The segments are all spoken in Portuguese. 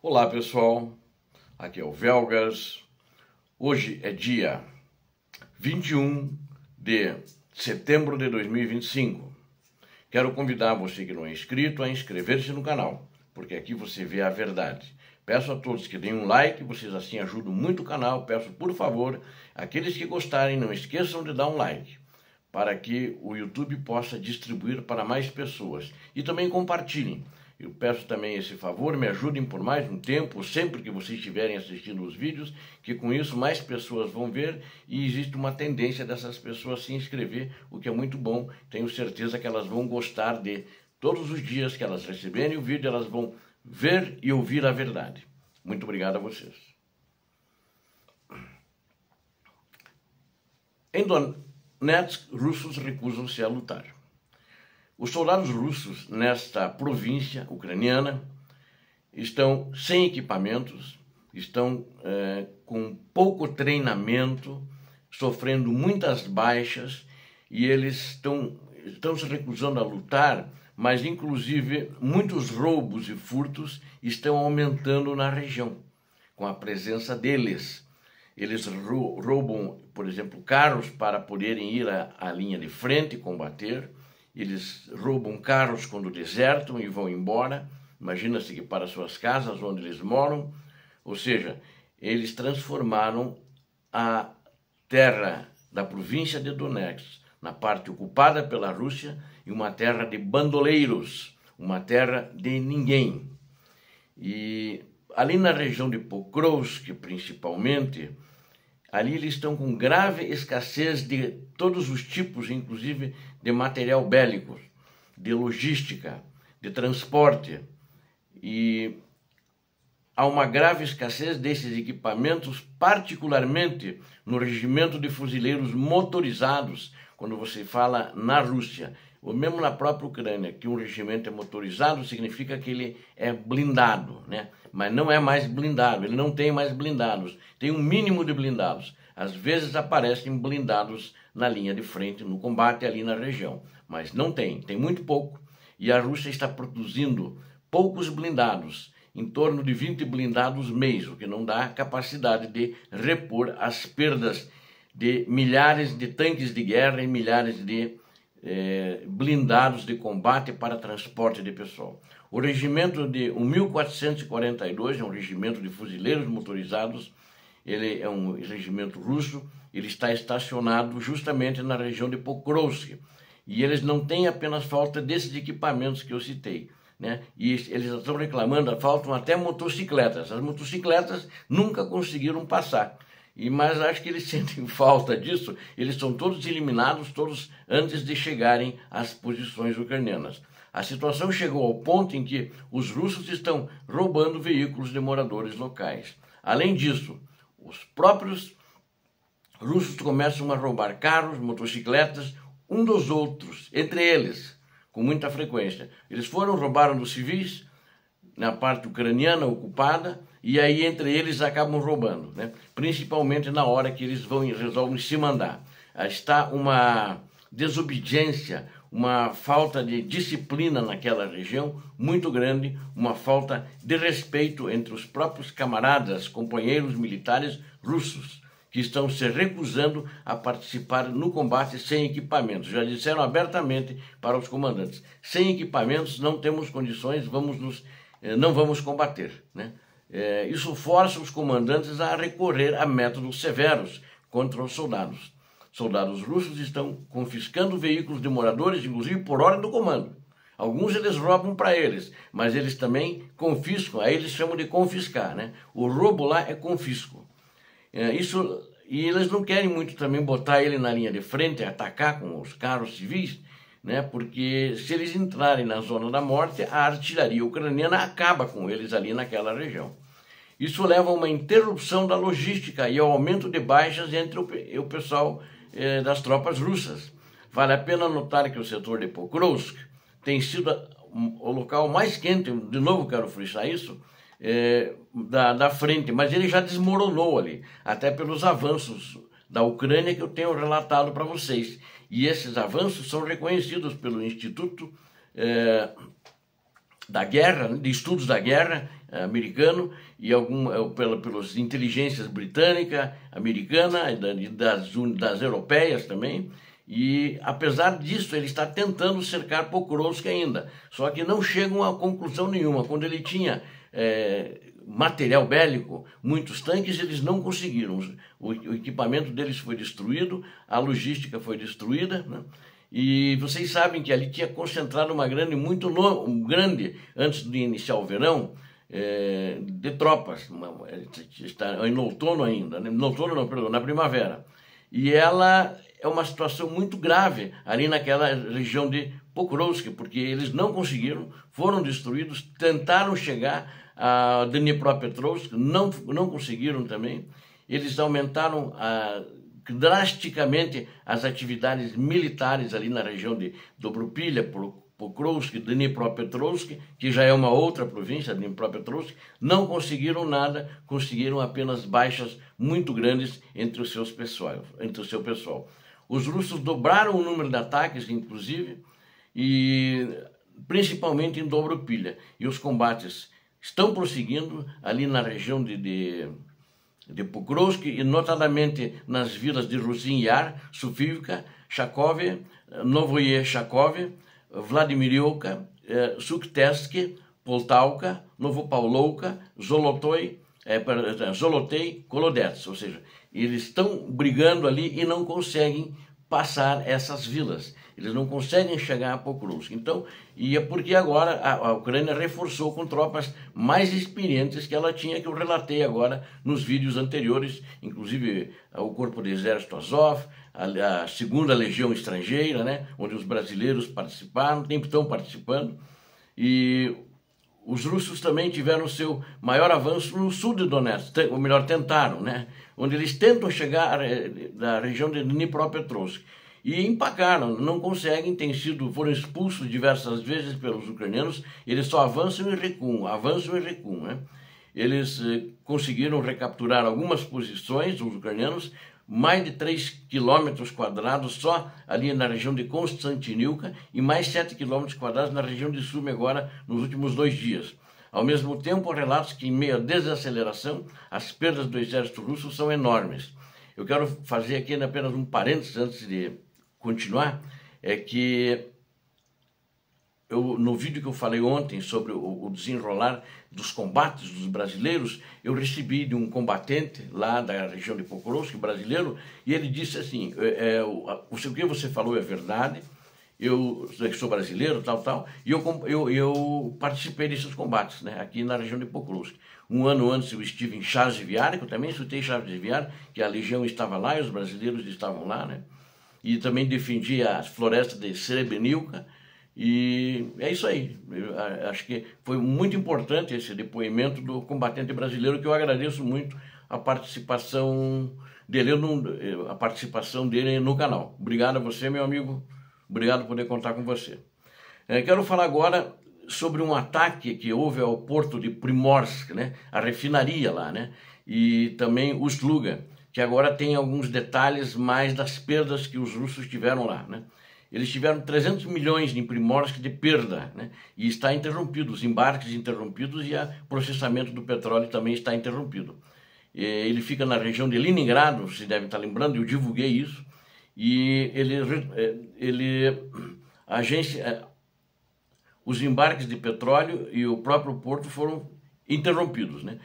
Olá pessoal, aqui é o Velgas. Hoje é dia 21 de setembro de 2025. Quero convidar você que não é inscrito a inscrever-se no canal, porque aqui você vê a verdade. Peço a todos que deem um like, vocês assim ajudam muito o canal. Peço por favor, aqueles que gostarem, não esqueçam de dar um like, para que o YouTube possa distribuir para mais pessoas. E também compartilhem. Eu peço também esse favor, me ajudem por mais um tempo, sempre que vocês estiverem assistindo os vídeos, que com isso mais pessoas vão ver e existe uma tendência dessas pessoas se inscrever, o que é muito bom. Tenho certeza que elas vão gostar de todos os dias que elas receberem o vídeo, elas vão ver e ouvir a verdade. Muito obrigado a vocês. Em Donetsk, russos recusam-se a lutar. Os soldados russos nesta província ucraniana estão sem equipamentos, estão com pouco treinamento, sofrendo muitas baixas e eles estão se recusando a lutar, mas inclusive muitos roubos e furtos estão aumentando na região com a presença deles. Eles roubam, por exemplo, carros para poderem ir à linha de frente e combater. Eles roubam carros quando desertam e vão embora, imagina-se que para suas casas onde eles moram, ou seja, eles transformaram a terra da província de Donetsk, na parte ocupada pela Rússia, em uma terra de bandoleiros, uma terra de ninguém. E ali na região de Pokrovsk, principalmente, ali eles estão com grave escassez de todos os tipos, inclusive de material bélico, de logística, de transporte. E há uma grave escassez desses equipamentos, particularmente no regimento de fuzileiros motorizados, quando você fala na Rússia, ou mesmo na própria Ucrânia, que um regimento é motorizado significa que ele é blindado, né? Mas não é mais blindado, ele não tem mais blindados, tem um mínimo de blindados. Às vezes aparecem blindados na linha de frente, no combate ali na região, mas não tem muito pouco. E a Rússia está produzindo poucos blindados, em torno de 20 blindados mês, o que não dá capacidade de repor as perdas de milhares de tanques de guerra e milhares de blindados de combate para transporte de pessoal. O regimento de 1442 é um regimento de fuzileiros motorizados, ele é um regimento russo, ele está estacionado justamente na região de Pokrovsk, e eles não têm apenas falta desses equipamentos que eu citei, né? E eles estão reclamando, faltam até motocicletas, as motocicletas nunca conseguiram passar. Mas acho que eles sentem falta disso, eles são todos eliminados, todos antes de chegarem às posições ucranianas. A situação chegou ao ponto em que os russos estão roubando veículos de moradores locais. Além disso, os próprios russos começam a roubar carros, motocicletas, um dos outros, entre eles, com muita frequência. Eles roubaram dos civis, na parte ucraniana ocupada, e aí entre eles acabam roubando, né? Principalmente na hora que eles resolvem se mandar. Está uma desobediência, uma falta de disciplina naquela região muito grande, uma falta de respeito entre os próprios camaradas, companheiros militares russos, que estão se recusando a participar no combate sem equipamentos. Já disseram abertamente para os comandantes, sem equipamentos não temos condições, não vamos combater, né? Isso força os comandantes a recorrer a métodos severos contra os soldados. Soldados russos estão confiscando veículos de moradores, inclusive por ordem do comando. Alguns eles roubam para eles, mas eles também confiscam, aí eles chamam de confiscar, né? O roubo lá é confisco. E eles não querem muito também botar ele na linha de frente, atacar com os carros civis, né? Porque se eles entrarem na zona da morte, a artilharia ucraniana acaba com eles ali naquela região. Isso leva a uma interrupção da logística e ao aumento de baixas entre o pessoal das tropas russas. Vale a pena notar que o setor de Pokrovsk tem sido o local mais quente, de novo quero frisar isso, da frente, mas ele já desmoronou ali, até pelos avanços da Ucrânia que eu tenho relatado para vocês. E esses avanços são reconhecidos pelo Instituto da guerra, de estudos da guerra americano e pelas inteligências britânica, americana e das europeias também. E apesar disso, ele está tentando cercar Pokrovsk ainda, só que não chegam a conclusão nenhuma. Quando ele tinha material bélico, muitos tanques, eles não conseguiram. O equipamento deles foi destruído, a logística foi destruída, né? E vocês sabem que ali tinha concentrado uma grande, grande, antes de iniciar o verão, de tropas. Está em outono ainda, né? No outono não, perdão, na primavera. E ela é uma situação muito grave ali naquela região de Pokrovsk, porque eles não conseguiram, foram destruídos, tentaram chegar a Dnipropetrovsk, não conseguiram também. Eles aumentaram drasticamente as atividades militares ali na região de Dobrupilha, Pokrovsk, Dnipropetrovsk, que já é uma outra província, Dnipropetrovsk, não conseguiram nada, conseguiram apenas baixas muito grandes entre o seu pessoal. Os russos dobraram o número de ataques, inclusive, e principalmente em Dobrupilha. E os combates estão prosseguindo ali na região de Pokrovsk e notadamente nas vilas de Rusin Yar, Sufivka, Shakov, Novoye Shakov, Vladimirovka, Sukhtetsk, Poltavka, Novopavlovka, Zolotei, Kolodets, ou seja, eles estão brigando ali e não conseguem passar essas vilas. Eles não conseguem chegar a Pokrovsk. Então, e é porque agora a Ucrânia reforçou com tropas mais experientes que ela tinha, que eu relatei agora nos vídeos anteriores, inclusive o Corpo de Exército Azov, a Segunda Legião Estrangeira, né, onde os brasileiros participaram, estão participando, e os russos também tiveram o seu maior avanço no sul de Donetsk, ou melhor, tentaram, né, onde eles tentam chegar da região de Dnipropetrovsk. E empacaram, não conseguem, foram expulsos diversas vezes pelos ucranianos, eles só avançam e recuam, né? Eles conseguiram recapturar algumas posições, os ucranianos, mais de 3 quilômetros quadrados só ali na região de Konstantinivka e mais 7 quilômetros quadrados na região de Sumy agora nos últimos 2 dias. Ao mesmo tempo, há relatos que em meio à desaceleração, as perdas do exército russo são enormes. Eu quero fazer aqui apenas um parênteses antes de continuar, é que no vídeo que eu falei ontem sobre o desenrolar dos combates dos brasileiros, eu recebi de um combatente lá da região de Pokrovsk, brasileiro, e ele disse assim, o que você falou é verdade, eu sou brasileiro, e eu participei desses combates, né, aqui na região de Pokrovsk. Um ano antes eu estive em Chasiv-Yar, que eu também escutei Chasiv-Yar, que a legião estava lá e os brasileiros estavam lá, né? E também defendi as florestas de Srebrenica, e é isso aí. Eu acho que foi muito importante esse depoimento do combatente brasileiro, que eu agradeço muito a participação dele no canal. Obrigado a você, meu amigo, obrigado por poder contar com você. Quero falar agora sobre um ataque que houve ao porto de Primorsk, né, a refinaria lá, né, e também Ust-Luga, que agora tem alguns detalhes mais das perdas que os russos tiveram lá, né? Eles tiveram 300 milhões em Primorsk de perda, né? E está interrompido, os embarques interrompidos e o processamento do petróleo também está interrompido. Ele fica na região de Leningrado, você deve estar lembrando, eu divulguei isso, e os embarques de petróleo e o próprio porto foram interrompidos, né?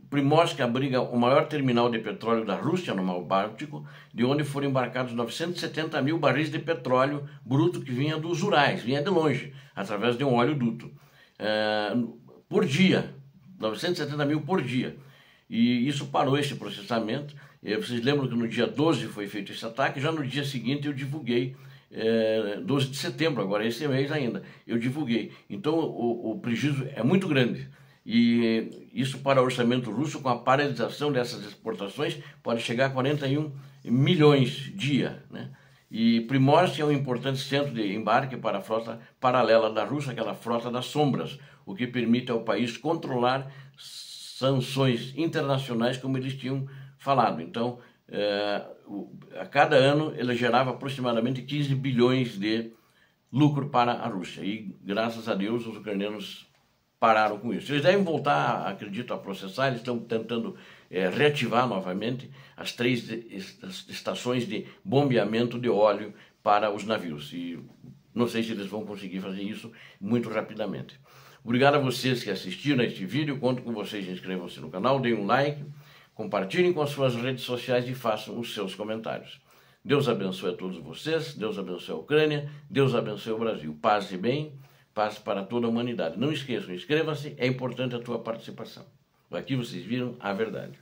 Primorsk abriga o maior terminal de petróleo da Rússia no Mar Báltico, de onde foram embarcados 970 mil barris de petróleo bruto que vinha dos Urais, vinha de longe, através de um oleoduto, por dia, 970 mil por dia. E isso parou esse processamento. Vocês lembram que no dia 12 foi feito esse ataque, já no dia seguinte eu divulguei, 12 de setembro, agora esse mês ainda, eu divulguei. Então o prejuízo é muito grande. E isso para o orçamento russo, com a paralisação dessas exportações, pode chegar a 41 milhões dia, né? E Primorsk é um importante centro de embarque para a frota paralela da Rússia, aquela frota das sombras, o que permite ao país controlar sanções internacionais como eles tinham falado. Então, a cada ano ele gerava aproximadamente 15 bilhões de lucro para a Rússia. E, graças a Deus, os ucranianos pararam com isso. Eles devem voltar, acredito, a processar. Eles estão tentando reativar novamente as 3 estações de bombeamento de óleo para os navios. E não sei se eles vão conseguir fazer isso muito rapidamente. Obrigado a vocês que assistiram a este vídeo. Conto com vocês. Inscrevam-se no canal, deem um like, compartilhem com as suas redes sociais e façam os seus comentários. Deus abençoe a todos vocês, Deus abençoe a Ucrânia, Deus abençoe o Brasil. Paz e bem, paz para toda a humanidade. Não esqueçam, inscreva-se, é importante a tua participação. Aqui vocês viram a verdade.